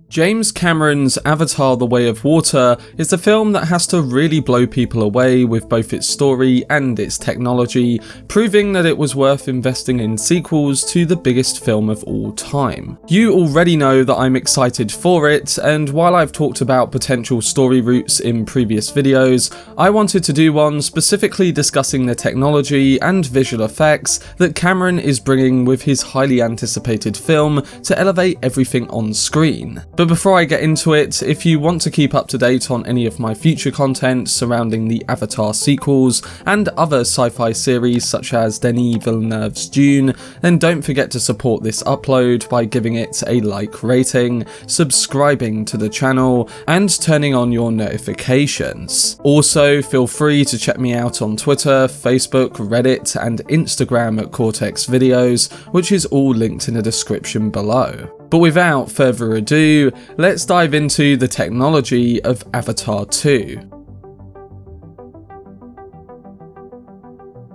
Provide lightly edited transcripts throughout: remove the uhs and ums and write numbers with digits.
James Cameron's Avatar: The Way of Water is a film that has to really blow people away with both its story and its technology, proving that it was worth investing in sequels to the biggest film of all time. You already know that I'm excited for it, and while I've talked about potential story routes in previous videos, I wanted to do one specifically discussing the technology and visual effects that Cameron is bringing with his highly anticipated film to elevate everything on screen. But before I get into it, if you want to keep up to date on any of my future content surrounding the Avatar sequels and other sci-fi series such as Denis Villeneuve's Dune, then don't forget to support this upload by giving it a like rating, subscribing to the channel, and turning on your notifications. Also, feel free to check me out on Twitter, Facebook, Reddit, and Instagram at Cortex Videos, which is all linked in the description below. But without further ado, let's dive into the technology of Avatar 2.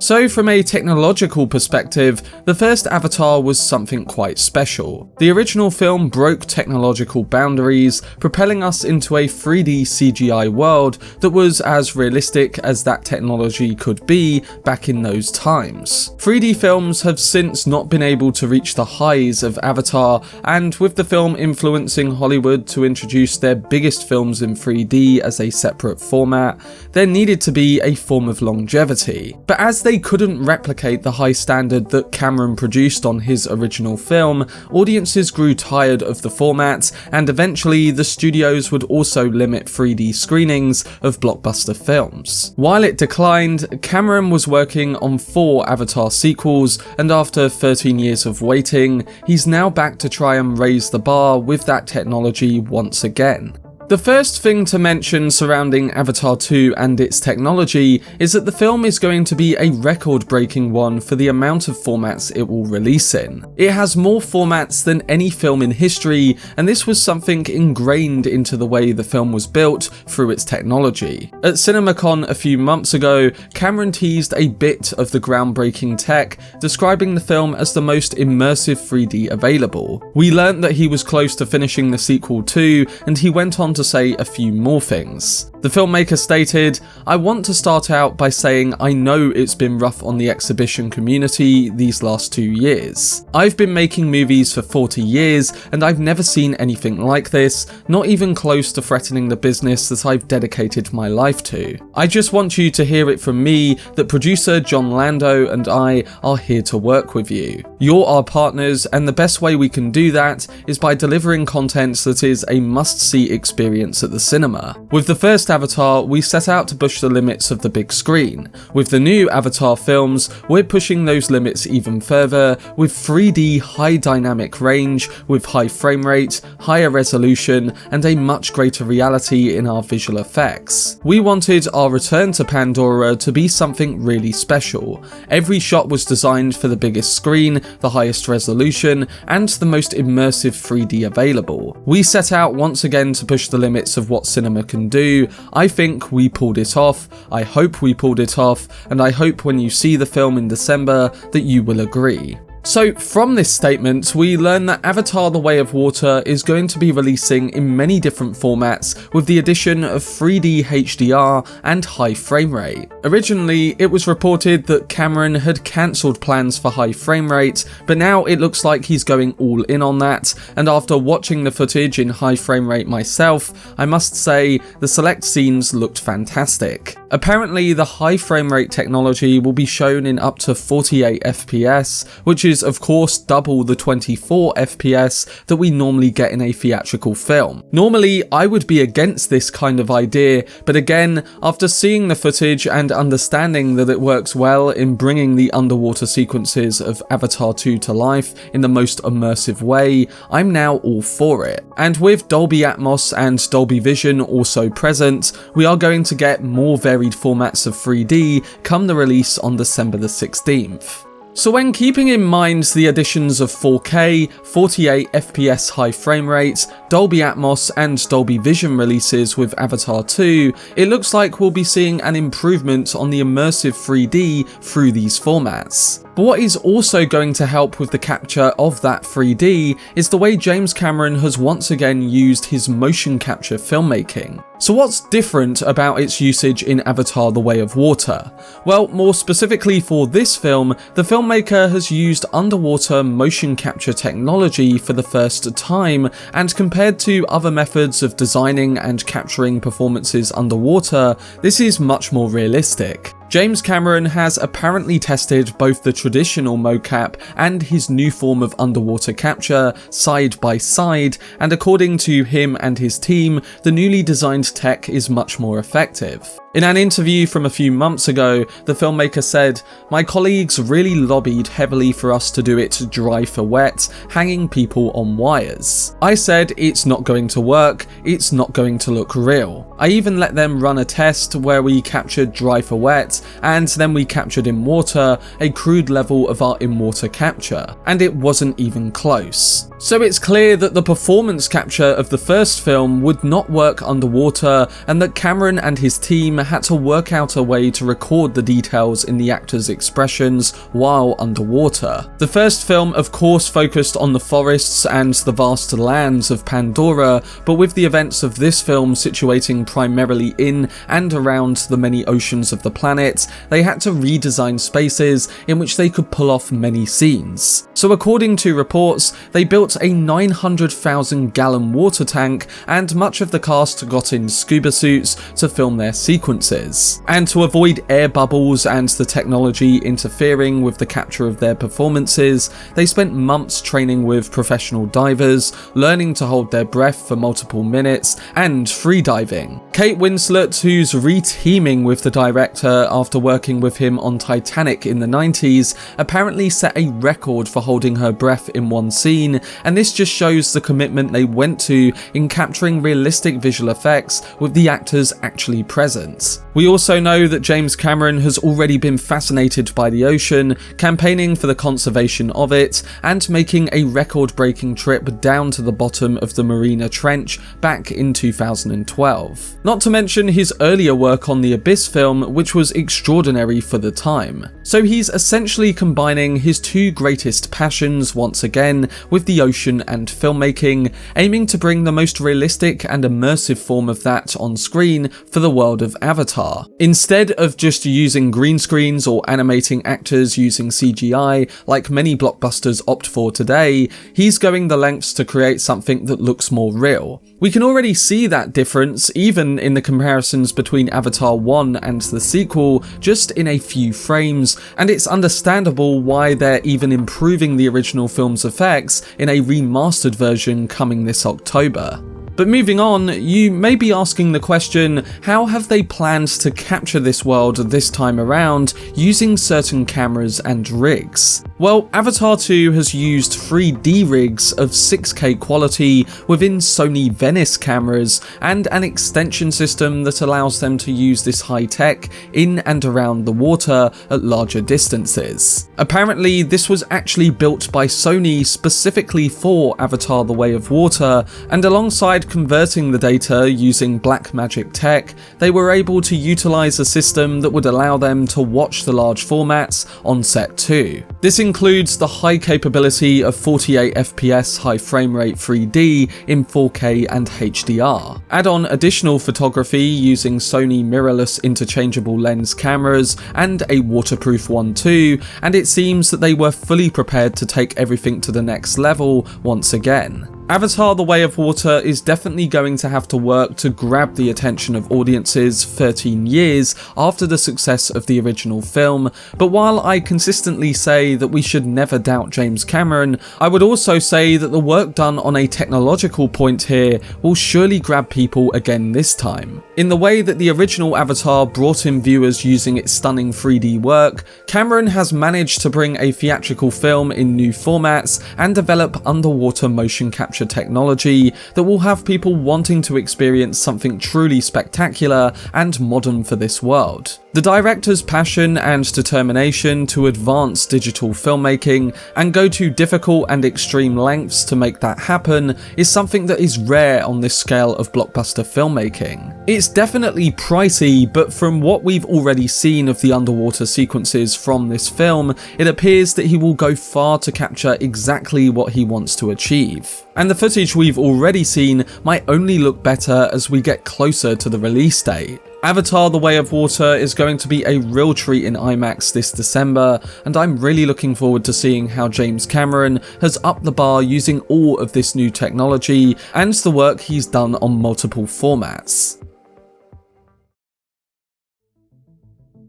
So from a technological perspective, the first Avatar was something quite special. The original film broke technological boundaries, propelling us into a 3D CGI world that was as realistic as that technology could be back in those times. 3D films have since not been able to reach the highs of Avatar, and with the film influencing Hollywood to introduce their biggest films in 3D as a separate format, there needed to be a form of longevity. But as they couldn't replicate the high standard that Cameron produced on his original film, audiences grew tired of the format, and eventually the studios would also limit 3D screenings of blockbuster films. While it declined, Cameron was working on 4 Avatar sequels, and after 13 years of waiting, he's now back to try and raise the bar with that technology once again. The first thing to mention surrounding Avatar 2 and its technology is that the film is going to be a record-breaking one for the amount of formats it will release in. It has more formats than any film in history, and this was something ingrained into the way the film was built through its technology. At CinemaCon a few months ago, Cameron teased a bit of the groundbreaking tech, describing the film as the most immersive 3D available. We learnt that he was close to finishing the sequel too, and he went on to say a few more things. The filmmaker stated, "I want to start out by saying I know it's been rough on the exhibition community these last 2 years. I've been making movies for 40 years and I've never seen anything like this, not even close to threatening the business that I've dedicated my life to. I just want you to hear it from me that producer Jon Landau and I are here to work with you. You're our partners, and the best way we can do that is by delivering content that is a must-see experience at the cinema. With the first Avatar, we set out to push the limits of the big screen. With the new Avatar films, we're pushing those limits even further with 3D high dynamic range, with high frame rate, higher resolution, and a much greater reality in our visual effects. We wanted our return to Pandora to be something really special. Every shot was designed for the biggest screen, the highest resolution, and the most immersive 3D available. We set out once again to push the limits of what cinema can do. I think we pulled it off, I hope we pulled it off, and I hope when you see the film in December that you will agree." So from this statement, we learn that Avatar: The Way of Water is going to be releasing in many different formats with the addition of 3D HDR and high frame rate. Originally, it was reported that Cameron had cancelled plans for high frame rate, but now it looks like he's going all in on that, and after watching the footage in high frame rate myself, I must say the select scenes looked fantastic. Apparently, the high frame rate technology will be shown in up to 48 FPS, which is of course double the 24 FPS that we normally get in a theatrical film. Normally, I would be against this kind of idea, but again, after seeing the footage and understanding that it works well in bringing the underwater sequences of Avatar 2 to life in the most immersive way, I'm now all for it. And with Dolby Atmos and Dolby Vision also present, we are going to get more varied formats of 3D come the release on December the 16th. So when keeping in mind the additions of 4K, 48 FPS high frame rates, Dolby Atmos and Dolby Vision releases with Avatar 2, it looks like we'll be seeing an improvement on the immersive 3D through these formats. But what is also going to help with the capture of that 3D is the way James Cameron has once again used his motion capture filmmaking. So what's different about its usage in Avatar: The Way of Water? Well, more specifically for this film, the filmmaker has used underwater motion capture technology for the first time, and compared to other methods of designing and capturing performances underwater, this is much more realistic. James Cameron has apparently tested both the traditional mocap and his new form of underwater capture side by side, and according to him and his team, the newly designed tech is much more effective. In an interview from a few months ago, the filmmaker said, "My colleagues really lobbied heavily for us to do it dry for wet, hanging people on wires. I said it's not going to work, it's not going to look real. I even let them run a test where we captured dry for wet, and then we captured in water, a crude level of our in-water capture, and it wasn't even close." So it's clear that the performance capture of the first film would not work underwater, and that Cameron and his team had to work out a way to record the details in the actors' expressions while underwater. The first film of course focused on the forests and the vast lands of Pandora, but with the events of this film situating primarily in and around the many oceans of the planet, they had to redesign spaces in which they could pull off many scenes. So according to reports, they built a 900,000-gallon water tank, and much of the cast got in scuba suits to film their sequences. And to avoid air bubbles and the technology interfering with the capture of their performances, they spent months training with professional divers, learning to hold their breath for multiple minutes, and freediving. Kate Winslet, who's re-teaming with the director after working with him on Titanic in the 90s, apparently set a record for holding her breath in one scene, and this just shows the commitment they went to in capturing realistic visual effects with the actors actually present. We also know that James Cameron has already been fascinated by the ocean, campaigning for the conservation of it, and making a record-breaking trip down to the bottom of the Marina Trench back in 2012. Not to mention his earlier work on the Abyss film, which was extraordinary for the time. So he's essentially combining his two greatest passions once again with the ocean and filmmaking, aiming to bring the most realistic and immersive form of that on screen for the world of Avatar. Instead of just using green screens or animating actors using CGI like many blockbusters opt for today, he's going the lengths to create something that looks more real. We can already see that difference even in the comparisons between Avatar 1 and the sequel, just in a few frames, and it's understandable why they're even improving the original film's effects in a remastered version coming this October. But moving on, you may be asking the question, how have they planned to capture this world this time around using certain cameras and rigs? Well, Avatar 2 has used 3D rigs of 6K quality within Sony Venice cameras, and an extension system that allows them to use this high tech in and around the water at larger distances. Apparently, this was actually built by Sony specifically for Avatar: The Way of Water, and alongside converting the data using Blackmagic tech, they were able to utilize a system that would allow them to watch the large formats on set too. This includes the high capability of 48 FPS high frame rate 3D in 4K and HDR. Add on additional photography using Sony mirrorless interchangeable lens cameras and a waterproof one too, and it seems that they were fully prepared to take everything to the next level once again. Avatar: The Way of Water is definitely going to have to work to grab the attention of audiences 13 years after the success of the original film, but while I consistently say that we should never doubt James Cameron, I would also say that the work done on a technological point here will surely grab people again this time. In the way that the original Avatar brought in viewers using its stunning 3D work, Cameron has managed to bring a theatrical film in new formats and develop underwater motion capture capture technology that will have people wanting to experience something truly spectacular and modern for this world. The director's passion and determination to advance digital filmmaking and go to difficult and extreme lengths to make that happen is something that is rare on this scale of blockbuster filmmaking. It's definitely pricey, but from what we've already seen of the underwater sequences from this film, it appears that he will go far to capture exactly what he wants to achieve. And the footage we've already seen might only look better as we get closer to the release date. Avatar: The Way of Water is going to be a real treat in IMAX this December, and I'm really looking forward to seeing how James Cameron has upped the bar using all of this new technology and the work he's done on multiple formats.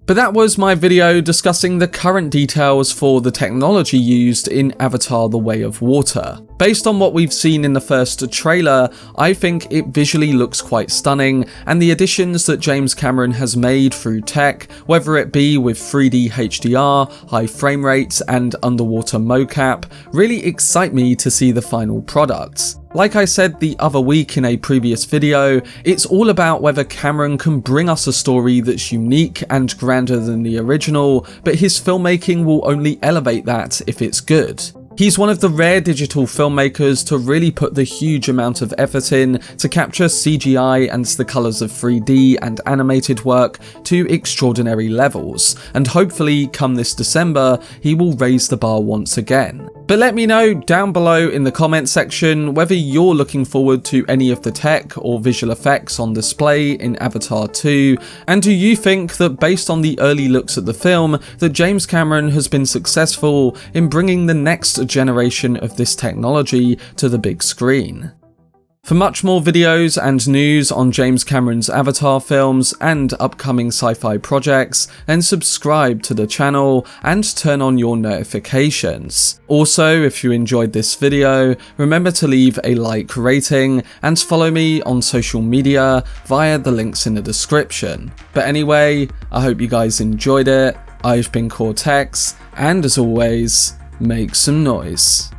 But that was my video discussing the current details for the technology used in Avatar: The Way of Water. Based on what we've seen in the first trailer, I think it visually looks quite stunning, and the additions that James Cameron has made through tech, whether it be with 3D HDR, high frame rates and underwater mocap, really excite me to see the final product. Like I said the other week in a previous video, it's all about whether Cameron can bring us a story that's unique and grander than the original, but his filmmaking will only elevate that if it's good. He's one of the rare digital filmmakers to really put the huge amount of effort in to capture CGI and the colours of 3D and animated work to extraordinary levels, and hopefully come this December he will raise the bar once again. But let me know down below in the comment section whether you're looking forward to any of the tech or visual effects on display in Avatar 2, and do you think that based on the early looks at the film that James Cameron has been successful in bringing the next generation of this technology to the big screen? For much more videos and news on James Cameron's Avatar films and upcoming sci-fi projects, then subscribe to the channel and turn on your notifications. Also, if you enjoyed this video, remember to leave a like rating and follow me on social media via the links in the description. But anyway, I hope you guys enjoyed it. I've been Cortex, and as always, make some noise.